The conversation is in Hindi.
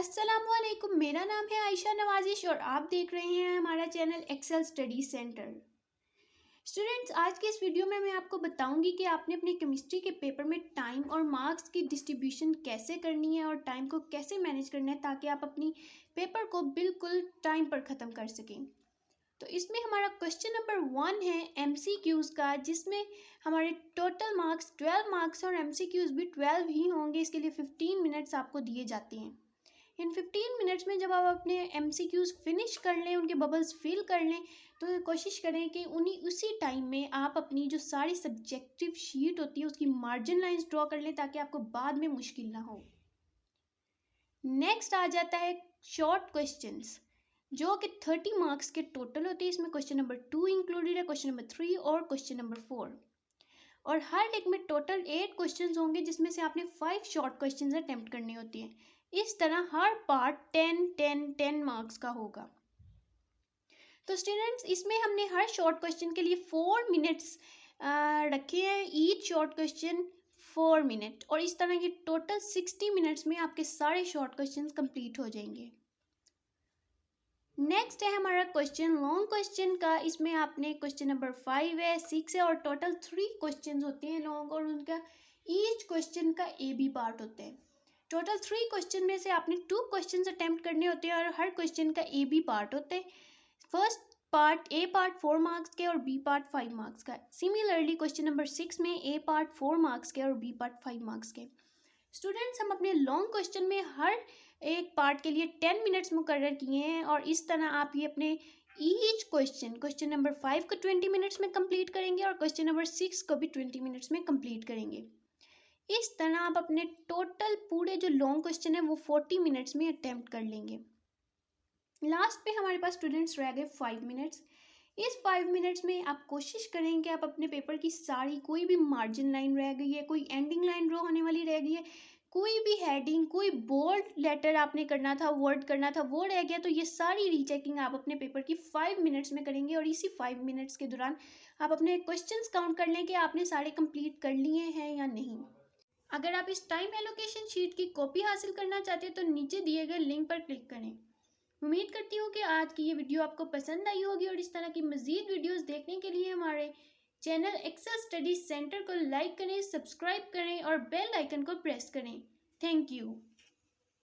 अस्सलामुअलैकुम, मेरा नाम है आयशा नवाजिश और आप देख रहे हैं हमारा channel Excel Study Centre. Students, आज के इस वीडियो में मैं आपको बताऊंगी कि आपने अपने केमिस्ट्री के पेपर में टाइम और मार्क्स की डिस्ट्रीब्यूशन कैसे करनी है और टाइम को कैसे मैनेज करना है ताकि आप अपनी पेपर को बिल्कुल टाइम पर ख़त्म कर सकें। तो इसमें हमारा क्वेश्चन नंबर 1 है MCQs का, जिसमें हमारे टोटल मार्क्स 12 मार्क्स और MCQs भी 12 ही होंगे। इसके लिए 15 मिनट्स आपको दिए जाते हैं। इन 15 मिनट्स में जब आप अपने MCQs फिनिश कर लें, उनके बबल्स फिल कर लें, तो कोशिश करें कि उसी टाइम में आप अपनी जो सारी सब्जेक्टिव शीट होती है उसकी मार्जिन लाइंस ड्रॉ कर लें ताकि आपको बाद में मुश्किल ना हो। नेक्स्ट आ जाता है शॉर्ट क्वेश्चंस, जो कि 30 मार्क्स के टोटल होते हैं। इसमें क्वेश्चन नंबर 2 इंक्लूडेड है, क्वेश्चन नंबर 3 और क्वेश्चन नंबर 4। और हर एक में टोटल 8 क्वेश्चंस होंगे, जिसमें से आपने 5 शॉर्ट क्वेश्चंस अटेम्प्ट करने होते हैं। इस तरह हर पार्ट 10 मार्क्स का होगा। तो स्टूडेंट्स, इसमें हमने हर शॉर्ट क्वेश्चन के लिए 4 मिनट्स रखे हैं, ईच शॉर्ट क्वेश्चन 4 मिनट, और इस तरह ये टोटल 60 मिनट्स में आपके सारे शॉर्ट क्वेश्चन कंप्लीट हो जाएंगे। नेक्स्ट है हमारा क्वेश्चन लॉन्ग क्वेश्चन का। इसमें आपने क्वेश्चन नंबर 5 है, 6 है और टोटल 3 क्वेश्चन होते हैं लॉन्ग, और उनका ईच क्वेश्चन का AB पार्ट होता है। टोटल 3 क्वेश्चन में से आपने 2 क्वेश्चन अटेम्प्ट करने होते हैं और हर क्वेश्चन का AB पार्ट होता है। First part A part 4 marks के और B पार्ट 5 मार्क्स का। सिमिलरली क्वेश्चन नंबर 6 में A पार्ट 4 मार्क्स के और B पार्ट 5 मार्क्स के। स्टूडेंट्स, हम अपने लॉन्ग क्वेश्चन में हर एक पार्ट के लिए 10 मिनट्स मुकर्रर किए हैं, और इस तरह आप ये अपने ईच क्वेश्चन नंबर 5 को 20 मिनट्स में कंप्लीट करेंगे और क्वेश्चन नंबर 6 को भी 20 मिनट्स में कंप्लीट करेंगे। इस तरह आप अपने टोटल पूरे जो लॉन्ग क्वेश्चन है वो 40 मिनट्स में अटेम्प्ट कर लेंगे। लास्ट पे हमारे पास स्टूडेंट्स रह गए 5 मिनट्स। इस 5 मिनट्स में आप कोशिश करें कि आप अपने पेपर की सारी, कोई भी मार्जिन लाइन रह गई है, कोई एंडिंग लाइन ड्रॉ होने वाली रह गई है, कोई भी हेडिंग, कोई बोल्ड लेटर आपने करना था, वर्ड करना था, वो रह गया, तो ये सारी रीचेकिंग आप अपने पेपर की 5 मिनट्स में करेंगे। और इसी 5 मिनट्स के दौरान आप अपने क्वेश्चंस काउंट कर लें कि आपने सारे कंप्लीट कर लिए हैं या नहीं। अगर आप इस टाइम एलोकेशन शीट की कॉपी हासिल करना चाहते हैं तो नीचे दिए गए लिंक पर क्लिक करें। उम्मीद करती हूँ कि आज की ये वीडियो आपको पसंद आई होगी, और इस तरह की मज़ीद वीडियोस देखने के लिए हमारे चैनल एक्सेल स्टडी सेंटर को लाइक करें, सब्सक्राइब करें और बेल आइकन को प्रेस करें। Thank you.